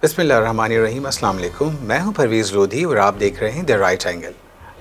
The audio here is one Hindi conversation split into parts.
बिस्मिल्लाहिर्रहमानिर्रहीम, अस्सलाम वालेकुम। मैं हूं परवीज़ लोधी और आप देख रहे हैं the right angle.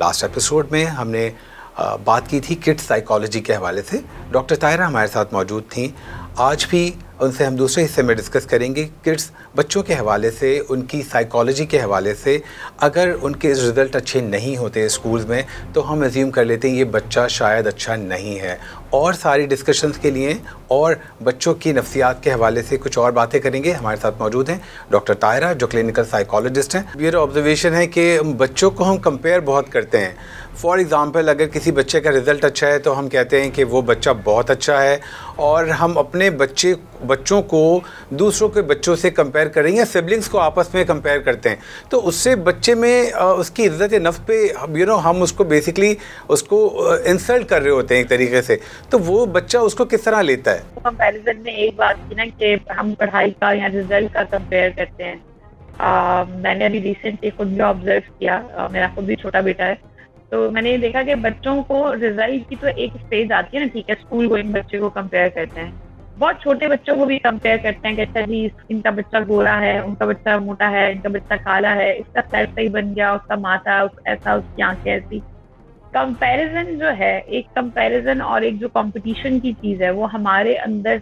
Last episode में हमने बात की थी किड्स साइकोलॉजी के हवाले से। डॉक्टर ताहिरा हमारे साथ मौजूद थी। आज भी उनसे हम दूसरे हिस्से में डिस्कस करेंगे किड्स बच्चों के हवाले से, उनकी साइकोलॉजी के हवाले से। अगर उनके रिज़ल्ट अच्छे नहीं होते स्कूल्स में तो हम अज्यूम कर लेते हैं ये बच्चा शायद अच्छा नहीं है। और सारी डिस्कशंस के लिए और बच्चों की नफ्सियात के हवाले से कुछ और बातें करेंगे। हमारे साथ मौजूद हैं डॉक्टर ताहिरा, जो क्लिनिकल साइकोलॉजिस्ट हैं। मेरा ऑब्जर्वेशन है कि बच्चों को हम कंपेयर बहुत करते हैं। फॉर एग्ज़ाम्पल, अगर किसी बच्चे का रिज़ल्ट अच्छा है तो हम कहते हैं कि वो बच्चा बहुत अच्छा है, और हम अपने बच्चों को दूसरों के बच्चों से कंपेयर करें या सिबलिंग्स को आपस में कंपेयर करते हैं, तो उससे बच्चे में उसकी इज़्ज़त नफ्स पे हम उसको बेसिकली उसको इंसल्ट कर रहे होते हैं एक तरीके से। तो वो बच्चा उसको किस तरह लेता है? कंपैरिजन में एक बात थी ना कि हम पढ़ाई का या रिजल्ट का कंपेयर करते हैं। मैंने अभी रिसेंटली खुद भी ऑब्जर्व किया, मेरा खुद भी छोटा बेटा है, तो मैंने ये देखा कि बच्चों को रिजल्ट की तो एक स्टेज आती है ना, ठीक है, स्कूल गोइंग बच्चे को कंपेयर करते हैं, बहुत छोटे बच्चों को भी कंपेयर करते हैं कि अच्छा जी इनका बच्चा गोरा है, उनका बच्चा मोटा है, इनका बच्चा काला है, इसका सर सही बन गया, उसका माथा ऐसा, उसकी आंखें ऐसी। कंपैरिजन जो है, एक कंपैरिजन और एक जो कंपटीशन की चीज है, वो हमारे अंदर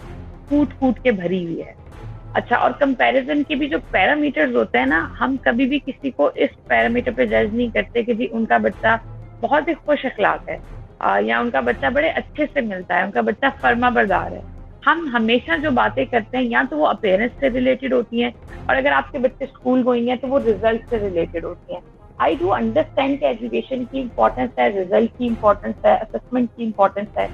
कूट कूट के भरी हुई है। अच्छा, और कंपैरिजन के भी जो पैरामीटर्स होते हैं ना, हम कभी भी किसी को इस पैरामीटर पे जज नहीं करते कि जी उनका बच्चा बहुत ही खुश अखलाक है, या उनका बच्चा बड़े अच्छे से मिलता है, उनका बच्चा फर्मा बरदार है। हम हमेशा जो बातें करते हैं या तो वो अपेयरेंस से रिलेटेड होती हैं, और अगर आपके बच्चे स्कूल गोइंग है तो वो रिजल्ट से रिलेटेड होती हैं। आई डू अंडरस्टैंड कि एजुकेशन की इम्पोर्टेंस है, रिजल्ट की इम्पोर्टेंस है, असेसमेंट की इम्पोर्टेंस है,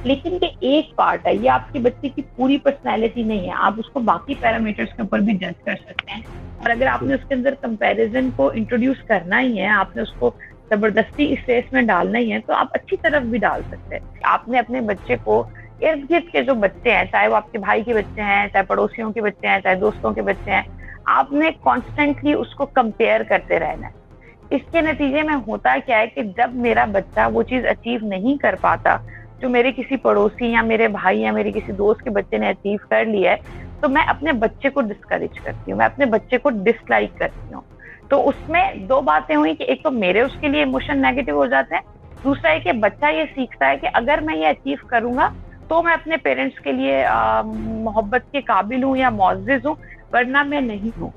लेकिन ये एक पार्ट है, ये आपके बच्चे की पूरी पर्सनैलिटी नहीं है। आप उसको बाकी पैरामीटर्स के ऊपर भी जज कर सकते हैं, और अगर आपने उसके अंदर कंपैरिजन को इंट्रोड्यूस करना ही है, आपने उसको जबरदस्ती इस रेस में डालना ही है, तो आप अच्छी तरफ भी डाल सकते हैं। आपने अपने बच्चे को, इर्द गिर्द के जो बच्चे हैं, चाहे वो आपके भाई के बच्चे हैं, चाहे पड़ोसियों के बच्चे हैं, चाहे दोस्तों के बच्चे हैं, आपने कॉन्स्टेंटली उसको कंपेयर करते रहना है। इसके नतीजे में होता क्या है कि जब मेरा बच्चा वो चीज अचीव नहीं कर पाता जो मेरे किसी पड़ोसी या मेरे भाई या मेरे किसी दोस्त के बच्चे ने अचीव कर लिया है, तो मैं अपने बच्चे को डिस्करेज करती हूँ, मैं अपने बच्चे को डिसलाइक करती हूँ। तो उसमें दो बातें हुई कि एक तो मेरे उसके लिए इमोशन नेगेटिव हो जाते हैं, दूसरा है कि बच्चा ये सीखता है कि अगर मैं ये अचीव करूंगा तो मैं अपने पेरेंट्स के लिए मोहब्बत के काबिल हूँ या मुअज़्ज़िज़ हूँ, वरना मैं नहीं हूँ।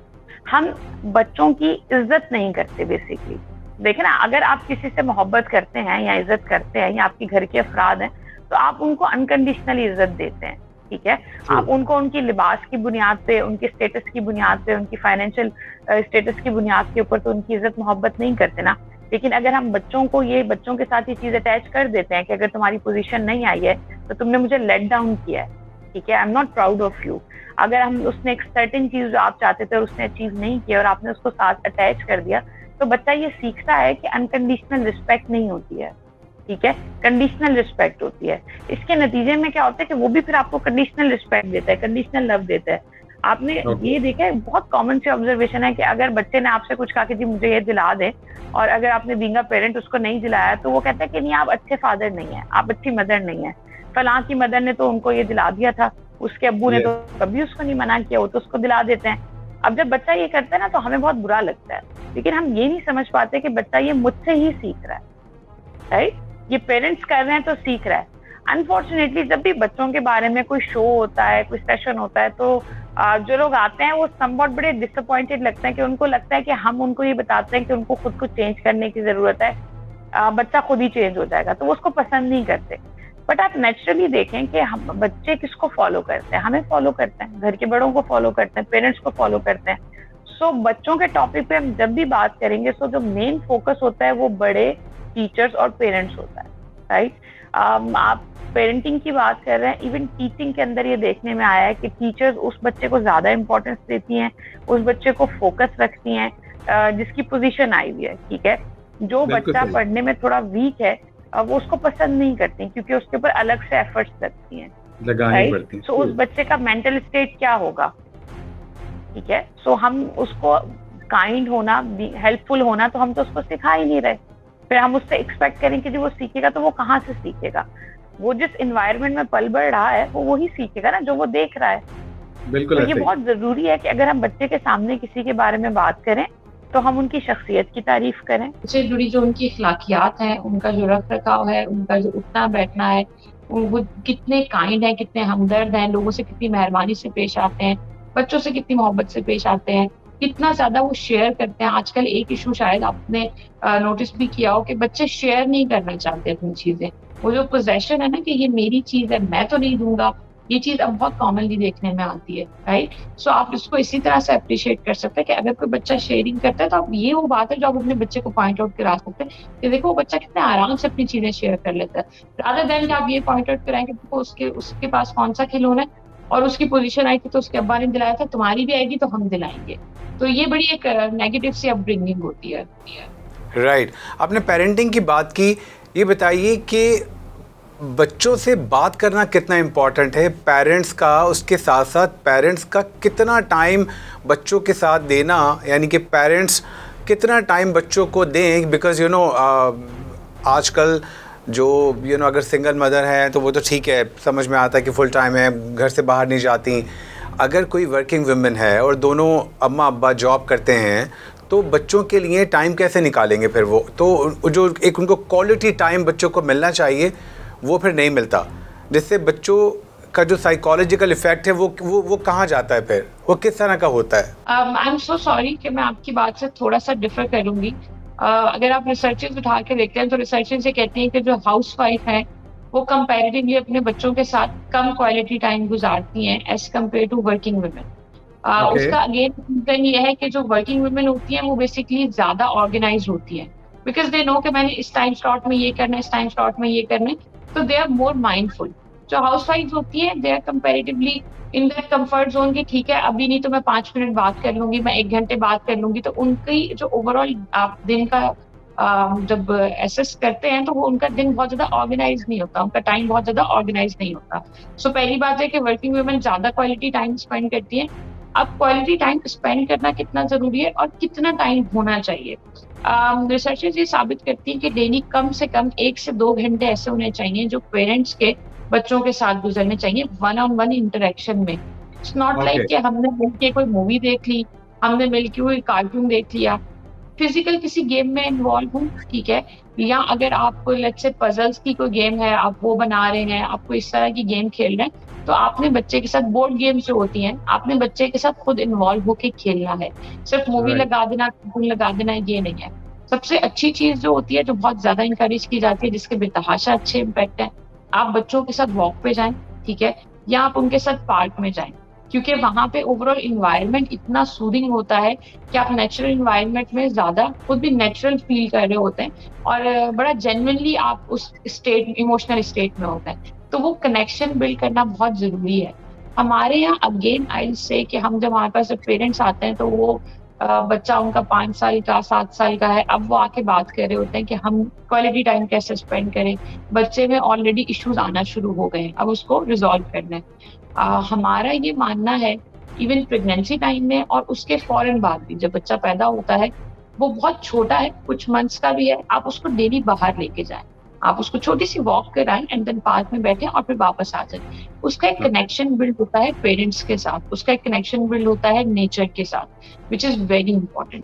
हम बच्चों की इज्जत नहीं करते बेसिकली। देखे ना, अगर आप किसी से मोहब्बत करते हैं या इज्जत करते हैं, या आपके घर के अफराद हैं, तो आप उनको अनकंडीशनली इज्जत देते हैं, ठीक है। आप उनको उनकी लिबास की बुनियाद पे, उनके स्टेटस की बुनियाद पे, उनकी फाइनेंशियल स्टेटस की बुनियाद के ऊपर तो उनकी इज्जत मोहब्बत नहीं करते ना। लेकिन अगर हम बच्चों के साथ ये चीज अटैच कर देते हैं कि अगर तुम्हारी पोजीशन नहीं आई है तो तुमने मुझे लेट डाउन किया है, ठीक है, I am not proud of you. अगर हम उसने एक सर्टेन चीज जो आप चाहते थे और उसने अचीव नहीं किया और आपने उसको साथ अटैच कर दिया, तो बच्चा ये सीखता है कि अनकंडीशनल रिस्पेक्ट नहीं होती है, ठीक है, कंडीशनल रिस्पेक्ट होती है। इसके नतीजे में क्या होता है कि वो भी फिर आपको कंडीशनल रिस्पेक्ट देता है, कंडीशनल लव देता है। आपने ये देखा है, बहुत कॉमन सी ऑब्जर्वेशन है कि अगर बच्चे ने आपसे कुछ कहा कि जी मुझे ये दिला दे, और अगर आपने बीइंग अ पेरेंट उसको नहीं दिलाया, तो वो कहता है कि नहीं आप अच्छे फादर नहीं है, आप अच्छी मदर नहीं है। फलां की मदर ने तो उनको ये दिला दिया था, उसके अब्बू ने तो कभी उसको नहीं मना किया, वो तो उसको दिला देते हैं। अब जब बच्चा ये करता है ना, तो हमें बहुत बुरा लगता है, लेकिन हम ये नहीं समझ पाते कि बच्चा ये मुझसे ही सीख रहा है, राइट? ये पेरेंट्स कर रहे हैं तो सीख रहा है। अनफॉर्चुनेटली जब भी बच्चों के बारे में कोई शो होता है, कोई सेशन होता है, तो जो लोग आते हैं वो समवॉट बड़े डिसअपॉइंटेड लगते हैं, कि उनको लगता है कि हम उनको ये बताते हैं कि उनको खुद को चेंज करने की जरूरत है, बच्चा खुद ही चेंज हो जाएगा, तो वो उसको पसंद नहीं करते। बट आप नेचुरली देखें कि हम बच्चे किसको फॉलो करते हैं, हमें फॉलो करते हैं, घर के बड़ों को फॉलो करते हैं, पेरेंट्स को फॉलो करते हैं। सो बच्चों के टॉपिक पे हम जब भी बात करेंगे, सो जो मेन फोकस होता है वो बड़े, टीचर्स और पेरेंट्स होता है, राइट? आप पेरेंटिंग की बात कर रहे हैं, इवन टीचिंग के अंदर ये देखने में आया है कि टीचर्स उस बच्चे को ज्यादा इंपॉर्टेंस देती हैं, उस बच्चे को फोकस रखती हैं जिसकी पोजीशन आई हुई है, ठीक है। जो बच्चा पढ़ने में थोड़ा वीक है वो उसको पसंद नहीं करती, क्योंकि उसके ऊपर अलग से एफर्ट्स लगती हैं, लगानी पड़ती हैं। सो उस बच्चे का मेंटल स्टेट क्या होगा, ठीक है। सो हम उसको काइंड होना, हेल्पफुल होना, तो हम तो उसको सिखा ही नहीं रहे। फिर हम उससे एक्सपेक्ट करें कि जो वो सीखेगा, तो वो कहाँ से सीखेगा? वो जिस एनवायरनमेंट में पल बढ़ रहा है वो वही सीखेगा ना, जो वो देख रहा है, बिल्कुल तो ये बहुत ज़रूरी है कि अगर हम बच्चे के सामने किसी के बारे में बात करें तो हम उनकी शख्सियत की तारीफ करें, उससे जुड़ी जो उनकी अखलाकियात हैं, उनका जो रख रखाव है, उनका जो उठना बैठना है, वो कितने काइंड है, कितने हमदर्द हैं, लोगों से कितनी मेहरबानी से पेश आते हैं, बच्चों से कितनी मोहब्बत से पेश आते हैं, कितना ज्यादा वो शेयर करते हैं। आजकल एक इशू शायद आपने नोटिस भी किया हो कि बच्चे शेयर नहीं करना चाहते अपनी चीजें। वो जो पोजेशन है ना कि ये मेरी चीज है, मैं तो नहीं दूंगा, ये चीज अब बहुत कॉमनली देखने में आती है, राइट। सो आप इसको इसी तरह से अप्रिशिएट कर सकते हैं कि अगर कोई बच्चा शेयरिंग करता है तो आप ये वो बात है जो आप अपने बच्चे को पॉइंट आउट करा सकते हैं कि देखो वो बच्चा कितने आराम से अपनी चीजें शेयर कर लेता है, रादर देन कि आप ये पॉइंट आउट कराएं कि देखो उसके उसके पास कौन सा खिलौना है और उसकी पोजीशन आई थी तो उसके अब्बा ने दिलाया था, तुम्हारी भी आएगी तो हम दिलाएंगे। तो ये बड़ी एक नेगेटिव सी अपब्रिंगिंग होती है। राइट, आपने पेरेंटिंग की बात की, ये बताइए कि बच्चों से बात करना कितना इम्पॉर्टेंट है पेरेंट्स का, उसके साथ साथ पेरेंट्स का कितना टाइम बच्चों के साथ देना, यानी कि पेरेंट्स कितना टाइम बच्चों को दें, बिकॉज़ आजकल जो अगर सिंगल मदर है तो वो तो ठीक है, समझ में आता है कि फुल टाइम है, घर से बाहर नहीं जाती। अगर कोई वर्किंग वुमेन है और दोनों अम्मा अब्बा जॉब करते हैं तो बच्चों के लिए टाइम कैसे निकालेंगे फिर? वो तो जो एक उनको क्वालिटी टाइम बच्चों को मिलना चाहिए वो फिर नहीं मिलता, जिससे बच्चों का जो साइकोलॉजिकल इफेक्ट है वो कहाँ जाता है, फिर वो किस तरह का होता है? आई एम सो सॉरी कि मैं आपकी बात से थोड़ा सा डिफर करूंगी। अगर आप रिसर्चेस उठा के देखते हैं तो रिसर्चेस ये कहती हैं कि जो हाउस वाइफ है वो कंपैरेटिवली अपने बच्चों के साथ कम क्वालिटी टाइम गुजारती हैं as compare to working women. उसका अगेन रीजन ये है कि जो वर्किंग वुमेन होती हैं वो बेसिकली ज्यादा ऑर्गेनाइज होती हैं, बिकॉज दे नो कि मैंने इस टाइम स्लॉट में ये करना है, इस टाइम स्लॉट में ये करना है, तो दे आर मोर माइंडफुल। जो हाउस वाइफ होती हैं they are comparatively in that comfort zone की, ठीक है अभी नहीं तो मैं 5 मिनट बात कर लूंगी, मैं 1 घंटे बात कर लूंगी। तो उनकी जो ओवरऑल आप दिन का जब एसेस करते हैं तो वो उनका दिन बहुत ज्यादा ऑर्गेनाइज नहीं होता, उनका टाइम बहुत ज्यादा ऑर्गेनाइज नहीं होता। सो पहली बात है कि वर्किंग वुमेन ज्यादा क्वालिटी टाइम स्पेंड करती है। अब क्वालिटी टाइम स्पेंड करना कितना जरूरी है और कितना टाइम होना चाहिए, रिसर्चेस ये साबित करती हैं कि डेली कम से कम 1 से 2 घंटे ऐसे होने चाहिए जो पेरेंट्स के बच्चों के साथ गुजरने चाहिए वन ऑन वन इंटरेक्शन में। इट्स नॉट लाइक कि हमने मिलके कोई मूवी देख ली, हमने मिलके कोई कार्टून देख लिया, फिजिकल किसी गेम में इन्वॉल्व हूँ, ठीक है, या अगर आप लेट्स से पजल्स की कोई गेम है आप वो बना रहे हैं, आपको इस तरह की गेम खेल रहे हैं, तो आपने बच्चे के साथ बोर्ड गेम्स जो होती हैं आपने बच्चे के साथ खुद इन्वॉल्व होके खेलना है, सिर्फ मूवी लगा देना, कार्टून लगा देना ये नहीं है। सबसे अच्छी चीज जो होती है जो बहुत ज्यादा इंकरेज की जाती है, जिसके बेतहाशा अच्छे इम्पैक्ट है, आप बच्चों के साथ वॉक पे जाएं, ठीक है, या आप उनके साथ पार्क में जाएं, क्योंकि वहां पे ओवरऑल इन्वायरमेंट इतना सूदिंग होता है कि आप नेचुरल इन्वायरमेंट में ज्यादा खुद भी नेचुरल फील कर रहे होते हैं और बड़ा जेन्युइनली आप उस स्टेट इमोशनल स्टेट में होते हैं। तो वो कनेक्शन बिल्ड करना बहुत जरूरी है। हमारे यहाँ अगेन आई से कि हम जब हमारे पास पेरेंट्स आते हैं तो वो बच्चा उनका 5 साल का 7 साल का है, अब वो आके बात कर रहे होते हैं कि हम क्वालिटी टाइम कैसे स्पेंड करें, बच्चे में ऑलरेडी इश्यूज आना शुरू हो गए हैं, अब उसको रिजॉल्व करना है। हमारा ये मानना है इवन प्रेगनेंसी टाइम में और उसके फौरन बाद भी, जब बच्चा पैदा होता है वो बहुत छोटा है, कुछ मंथ्स का भी है, आप उसको डेली बाहर लेके जाएं, आप उसको छोटी सी वॉक कराएं एंड देन पार्क में बैठे और फिर वापस आ जाए। उसका एक कनेक्शन बिल्ड होता है पेरेंट्स के साथ, उसका एक कनेक्शन बिल्ड होता है नेचर के साथ, which is very important.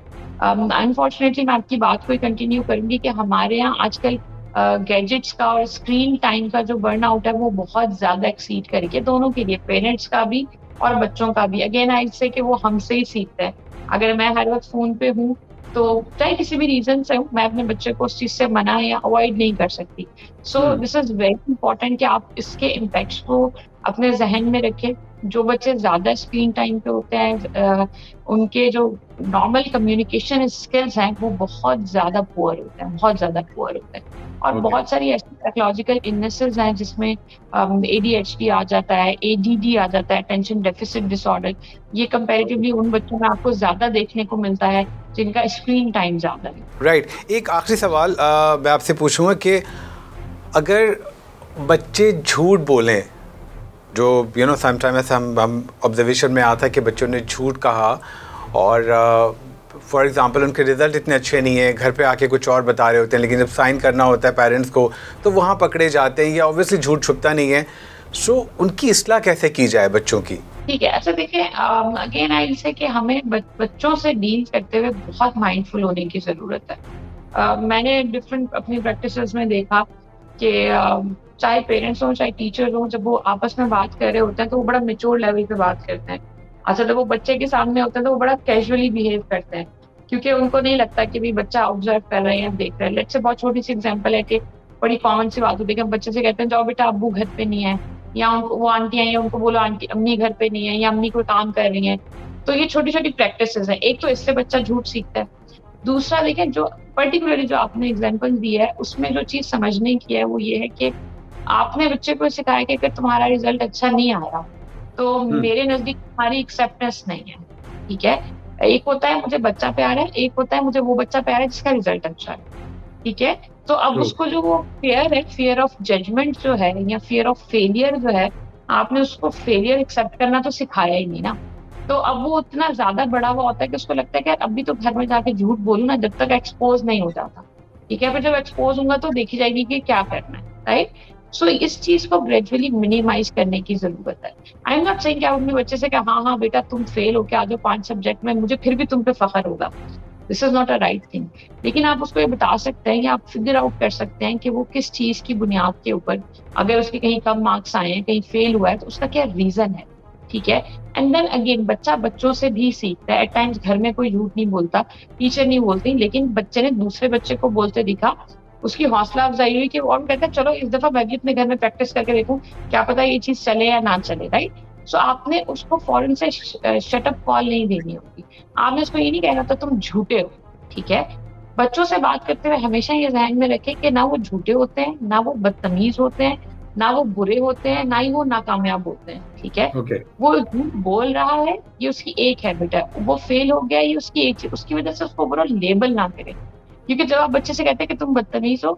Unfortunately मैं आपकी बात को कंटिन्यू करूंगी कि हमारे यहाँ आजकल गैजेट्स का और स्क्रीन टाइम का जो बर्न आउट है वो बहुत ज्यादा एक्सीड करके दोनों के लिए, पेरेंट्स का भी और बच्चों का भी। अगेन आई से कि वो हमसे ही सीखता है। अगर मैं हर वक्त फोन पे हूँ तो चाहे किसी भी रीजन से हूँ, मैं अपने बच्चे को उस चीज से मना या अवॉइड नहीं कर सकती। सो दिस इज वेरी इंपॉर्टेंट कि आप इसके इम्पैक्ट्स को अपने जहन में रखें। जो बच्चे ज्यादा स्क्रीन टाइम पे होते हैं उनके जो नॉर्मल कम्युनिकेशन स्किल्स हैं वो बहुत ज्यादा पुअर होते हैं, बहुत ज्यादा पुअर होते हैं। और बहुत सारी ऐसी साइकोलॉजिकल इलनेसेस हैं जिसमें ADHD आ जाता है, ADD आ जाता है, अटेंशन डेफिसिट डिसऑर्डर। ये कंपैरेटिवली उन बच्चों में आपको ज्यादा देखने को मिलता है जिनका स्क्रीन टाइम ज्यादा है। राइट, एक आखिरी सवाल मैं आपसे पूछूंगा कि अगर बच्चे झूठ बोलें, जो समटाइम्स हम ऑब्जर्वेशन में आता है कि बच्चों ने झूठ कहा और फॉर एग्जांपल उनके रिजल्ट इतने अच्छे नहीं है, घर पे आके कुछ और बता रहे होते हैं, लेकिन जब साइन करना होता है पेरेंट्स को तो वहाँ पकड़े जाते हैं, या ऑब्वियसली झूठ छुपता नहीं है। सो उनकी इस्लाह कैसे की जाए बच्चों की? ठीक है। अच्छा देखिए, अगेन आई से कि हमें बच्चों से डील करते हुए बहुत माइंडफुल होने की जरूरत है। मैंने डिफरेंट अपनी प्रैक्टिसेस में देखा कि चाहे पेरेंट्स हो चाहे टीचर हो, जब वो आपस में बात कर रहे होते हैं तो वो बड़ा मेच्योर लेवल पे बात करते हैं। अच्छा, जब वो बच्चे के सामने होते हैं तो वो बड़ा कैजुअली बिहेव करते हैं, क्योंकि उनको नहीं लगता कि भी बच्चा ऑब्जर्व कर रहे हैं या देख रहे हैं। लेट्स से बहुत छोटी सी एग्जांपल है कि बड़ी कॉमन सी बात होती है कि हम बच्चे से कहते हैं जाओ बेटा अब्बू घर पे नहीं है, या उनको वो आंटी आई है उनको बोलो आंटी अम्मी घर पे नहीं है, या अम्मी कोई काम कर रही है। तो ये छोटी छोटी प्रैक्टिसेस है। एक तो इससे बच्चा झूठ सीखता है। दूसरा देखिए, जो पर्टिकुलरली जो आपने एग्जाम्पल दी है उसमें जो चीज समझने की है वो ये है कि आपने बच्चे को सिखाया कि अगर तुम्हारा रिजल्ट अच्छा नहीं आया तो मेरे नजदीक तुम्हारी एक्सेप्टेंस नहीं है। ठीक है। एक होता है मुझे बच्चा प्यार है, एक होता है मुझे वो बच्चा प्यार है जिसका रिजल्ट अच्छा है। ठीक है। तो अब उसको जो वो फियर है, फियर ऑफ जजमेंट जो है या फियर ऑफ फेलियर जो है, आपने उसको फेलियर एक्सेप्ट करना तो सिखाया ही नहीं ना। तो अब वो उतना ज्यादा बड़ा हुआ होता है कि उसको लगता है कि यार अभी तो घर में जाके झूठ बोलूं ना, जब तक एक्सपोज नहीं हो जाता। ठीक है। फिर जब एक्सपोज होगा तो देखी जाएगी कि क्या करना है। राइट। सो इस चीज को ग्रेजुअली मिनिमाइज करने की जरूरत है। आई एम नॉट सेइंग कि आप अपने बच्चे से कि हाँ हाँ बेटा तुम फेल हो के आ जाओ 5 सब्जेक्ट में, मुझे फिर भी तुम पे फख्र होगा। This is not a right thing. लेकिन आप उसको ये बता सकते हैं या आप फिगर आउट कर सकते हैं कि वो किस चीज की बुनियाद के ऊपर, अगर उसके कहीं कम मार्क्स आए हैं, कहीं फेल हुआ है, तो उसका क्या रीजन है। ठीक है। एंड देन अगेन बच्चा बच्चों से भी सीखता है। एट टाइम्स घर में कोई झूठ नहीं बोलता, टीचर नहीं बोलती, लेकिन बच्चे ने दूसरे बच्चे को बोलते दिखा, उसकी हौसला अफजाई हुई कि वो और कहता है चलो इस दफा मैं भी अपने घर में प्रैक्टिस करके देखूं, क्या पता ये चीज चले या ना चले। राइट। सो आपने उसको फौरन से शटअप कॉल नहीं देनी होगी। आपने उसको ये नहीं कहना था तुम झूठे हो। ठीक है। बच्चों से बात करते हुए हमेशा ये ध्यान में रखें कि ना वो झूठे होते हैं, ना वो बदतमीज होते हैं, ना वो बुरे होते हैं, ना ही वो नाकामयाब होते हैं। ठीक है। वो झूठ बोल रहा है, ये उसकी एक हैबिट है। वो फेल हो गया, ये उसकी एक चीज, उसकी वजह से उसको ओवरऑल लेबल ना करें। क्योंकि जब आप बच्चे से कहते हैं कि तुम बदतमीज हो,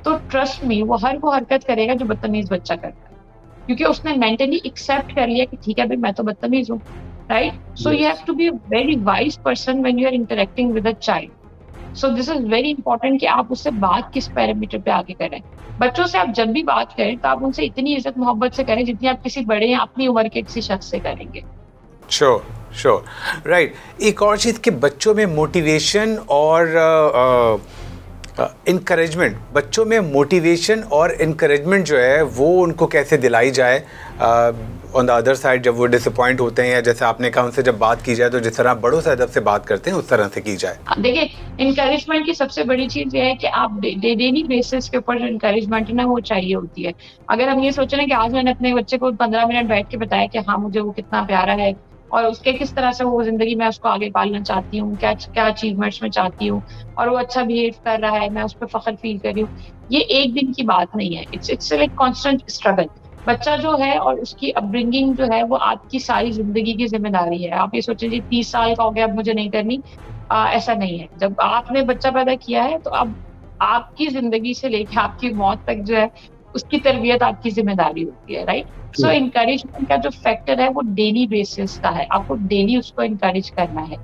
तो ट्रस्ट मी वो हर वो हरकत करेगा जो बदतमीज बच्चा करता है, क्योंकि उसने मेंटली एक्सेप्ट कर लिया कि ठीक है भाई मैं तो बदतमीज हूँ। Right. So you have to be a very wise person when you are interacting with a child. So this is very important कि आप उससे बात किस पैरामीटर पे आगे करें। बच्चों से आप जब भी बात करें तो आप उनसे इतनी इज्जत मोहब्बत से करें जितनी आप किसी बड़े या अपनी उम्र के किसी शख्स से करेंगे। Sure sure right. एक और चीज़ कि बच्चों में मोटिवेशन और इनकरेजमेंट, बच्चों में मोटिवेशन और इनकरेजमेंट जो है वो उनको कैसे दिलाई जाए ऑन द अदर साइड जब वो डिसअपॉइंट होते हैं, या जैसे आपने कहा उनसे जब बात की जाए तो जिस तरह बड़ों से अदब से बात करते हैं उस तरह से की जाए। देखिए, इनकरेजमेंट की सबसे बड़ी चीज ये है कि आप डेली बेसिस के ऊपर जो इनकरेजमेंट है ना वो चाहिए होती है। अगर हम ये सोचें ना कि आज मैंने अपने बच्चे को 15 मिनट बैठ के बताया कि हाँ मुझे वो कितना प्यारा है और उसके किस तरह से वो जिंदगी में उसको आगे पालना चाहती हूँ, क्या क्या अचीवमेंट्स में चाहती हूँ, और वो अच्छा बिहेव कर रहा है, मैं उस पर फख्र फील कर रही हूँ, ये एक दिन की बात नहीं है। It's like constant struggle. बच्चा जो है और उसकी अपब्रिंगिंग जो है वो आपकी सारी जिंदगी की जिम्मेदारी है। आप ये सोचें जी 30 साल का हो गया अब मुझे नहीं करनी, ऐसा नहीं है। जब आपने बच्चा पैदा किया है तो अब आपकी जिंदगी से लेके आपकी मौत तक जो है उसकी तरबियत आपकी जिम्मेदारी होती है। राइट। सो इनकरेजमेंट का जो फैक्टर है वो डेली बेसिस का है। आपको डेली उसको इनकरेज करना है।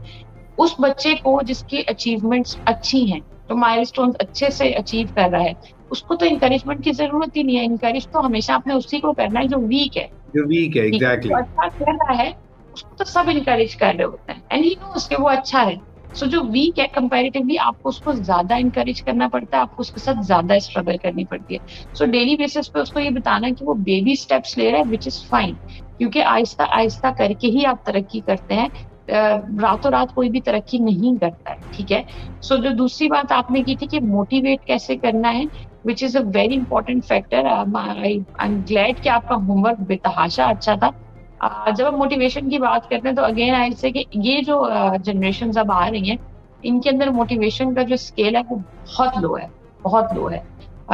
उस बच्चे को जिसकी अचीवमेंट्स अच्छी हैं, तो माइलस्टोन्स अच्छे से अचीव कर रहा है, उसको तो इनकरेजमेंट की जरूरत ही नहीं है। इनकरेज तो हमेशा आपने उसी को करना है जो वीक है। एग्जैक्टली। अच्छा कर रहा है उसको तो सब इनकरेज कर रहे होते हैं एंड ही नोस कि वो अच्छा है। सो जो वीक है कंपैरेटिवली आपको उसको ज्यादा इनकरेज करना पड़ता है, आपको उसके साथ ज्यादा स्ट्रगल करनी पड़ती है। सो डेली बेसिस पे उसको ये बताना कि वो बेबी स्टेप्स ले रहा है, विच इज फाइन, क्योंकि आहिस्ता आहिस्ता करके ही आप तरक्की करते हैं। रातों रात कोई भी तरक्की नहीं करता है। ठीक है। सो जो दूसरी बात आपने की थी कि मोटिवेट कैसे करना है, which is a very important factor. I am glad कि आपका होमवर्क बेतहाशा अच्छा था। जब हम मोटिवेशन की बात करते हैं तो अगेन आई से कि ये जो जनरेशन अब आ रही हैं इनके अंदर मोटिवेशन का जो स्केल है वो बहुत लो है, बहुत लो है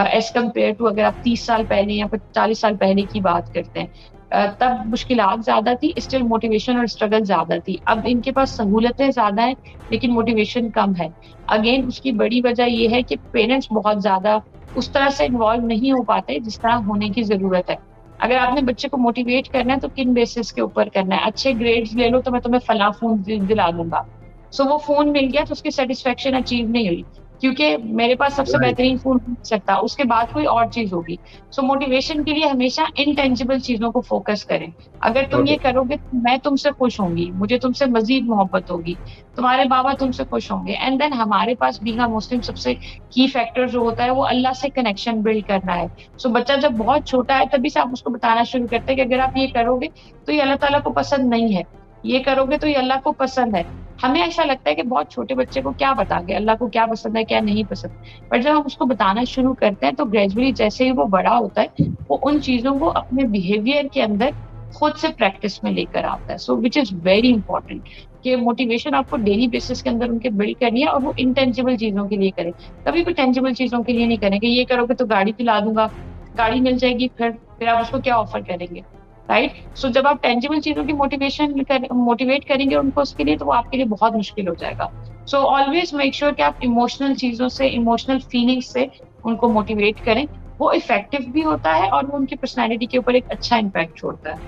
एज कम्पेयर टू अगर आप 30 साल पहले या 40 साल पहले की बात करते हैं। तब मुश्किलात ज्यादा थी, स्टिल मोटिवेशन और स्ट्रगल ज्यादा थी। अब इनके पास सहूलतें ज्यादा हैं लेकिन मोटिवेशन कम है। अगेन उसकी बड़ी वजह ये है कि पेरेंट्स बहुत ज्यादा उस तरह से इन्वॉल्व नहीं हो पाते जिस तरह होने की जरूरत है। अगर आपने बच्चे को मोटिवेट करना है तो किन बेसिस के ऊपर करना है, अच्छे ग्रेड्स ले लो तो मैं तुम्हें फला फोन दिला दूंगा। सो वो फोन मिल गया तो उसकी सेटिस्फेक्शन अचीव नहीं हुई, क्योंकि मेरे पास सबसे Right. बेहतरीन फोन हो सकता, उसके बाद कोई और चीज होगी। सो मोटिवेशन के लिए हमेशा इनटेंजिबल चीजों को फोकस करें। अगर तुम ये Okay. करोगे तो मैं तुमसे खुश होंगी, मुझे तुमसे मजीद मोहब्बत होगी, तुम्हारे बाबा तुमसे खुश होंगे। एंड देन हमारे पास बीइंग अ मुस्लिम सबसे की फैक्टर जो होता है वो अल्लाह से कनेक्शन बिल्ड करना है। सो बच्चा जब बहुत छोटा है तभी से आप उसको बताना शुरू करते हैं कि अगर आप ये करोगे तो ये अल्लाह ताला को पसंद नहीं है, ये करोगे तो ये अल्लाह को पसंद है। हमें ऐसा लगता है कि बहुत छोटे बच्चे को क्या बताएंगे, अल्लाह को क्या पसंद है क्या नहीं पसंद, पर जब हम उसको बताना शुरू करते हैं तो ग्रेजुअली जैसे ही वो बड़ा होता है वो उन चीजों को अपने बिहेवियर के अंदर खुद से प्रैक्टिस में लेकर आता है। सो विच इज वेरी इंपॉर्टेंट कि मोटिवेशन आपको डेली बेसिस के अंदर उनके बिल्ड करनी है और वो इंटेंजिबल चीजों के लिए करें, कभी कोई टेंजिबल चीजों के लिए नहीं करें कि ये करोगे तो गाड़ी दिला दूंगा, गाड़ी मिल जाएगी, फिर आप उसको क्या ऑफर करेंगे, राइट। सो जब आप टेंजिबल चीजों की मोटिवेट करेंगे उनको उसके लिए, तो वो आपके लिए बहुत मुश्किल हो जाएगा। सो ऑलवेज मेक श्योर कि आप इमोशनल चीजों से, इमोशनल फीलिंग्स से उनको मोटिवेट करें। वो इफेक्टिव भी होता है और वो उनकी पर्सनैलिटी के ऊपर एक अच्छा इम्पैक्ट छोड़ता है।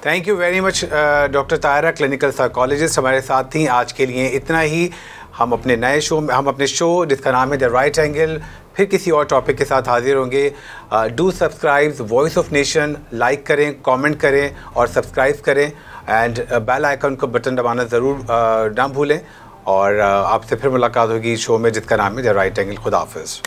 Thank you very much doctor तायरा, clinical psychologist हमारे साथ थी। आज के लिए इतना ही। हम अपने नए शो में, हम अपने शो जिसका नाम है द राइट एंगल, फिर किसी और टॉपिक के साथ हाजिर होंगे। Do subscribe voice of nation, like करें, कमेंट करें और सब्सक्राइब करें, एंड बेल आइकन को बटन दबाना ज़रूर ना भूलें। और आपसे फिर मुलाकात होगी शो में जिसका नाम है द राइट एंगल। खुदा हाफिज़।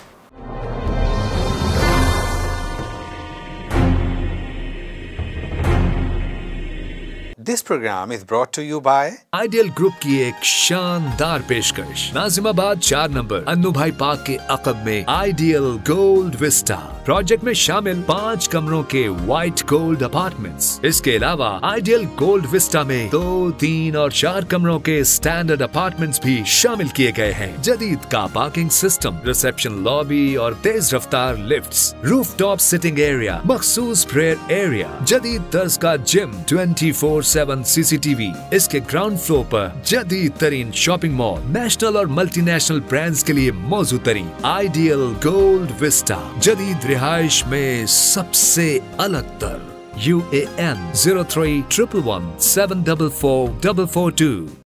This program is brought to you by ideal group की एक शानदार पेशकश। नाजिमाबाद 4 नंबर अन्नू भाई पार्क के अकब में आइडियल गोल्ड विस्टा प्रोजेक्ट में शामिल 5 कमरों के व्हाइट गोल्ड अपार्टमेंट्स। इसके अलावा आइडियल गोल्ड विस्टा में 2, 3 और 4 कमरों के स्टैंडर्ड अपार्टमेंट्स भी शामिल किए गए हैं। जदीद car parking system, reception lobby और तेज रफ्तार लिफ्ट्स, रूफटॉप सिटिंग एरिया, मखसूस प्रेयर एरिया, जदीद तर्ज का जिम, 24/7 CCTV। इसके ग्राउंड फ्लोर पर जदीद तरीन शॉपिंग मॉल, नेशनल और मल्टीनेशनल ब्रांड्स के लिए मौजूद तरीन आइडियल गोल्ड विस्टा। जदीद रिहाइश में सबसे अलग तर। UAN 0311174442।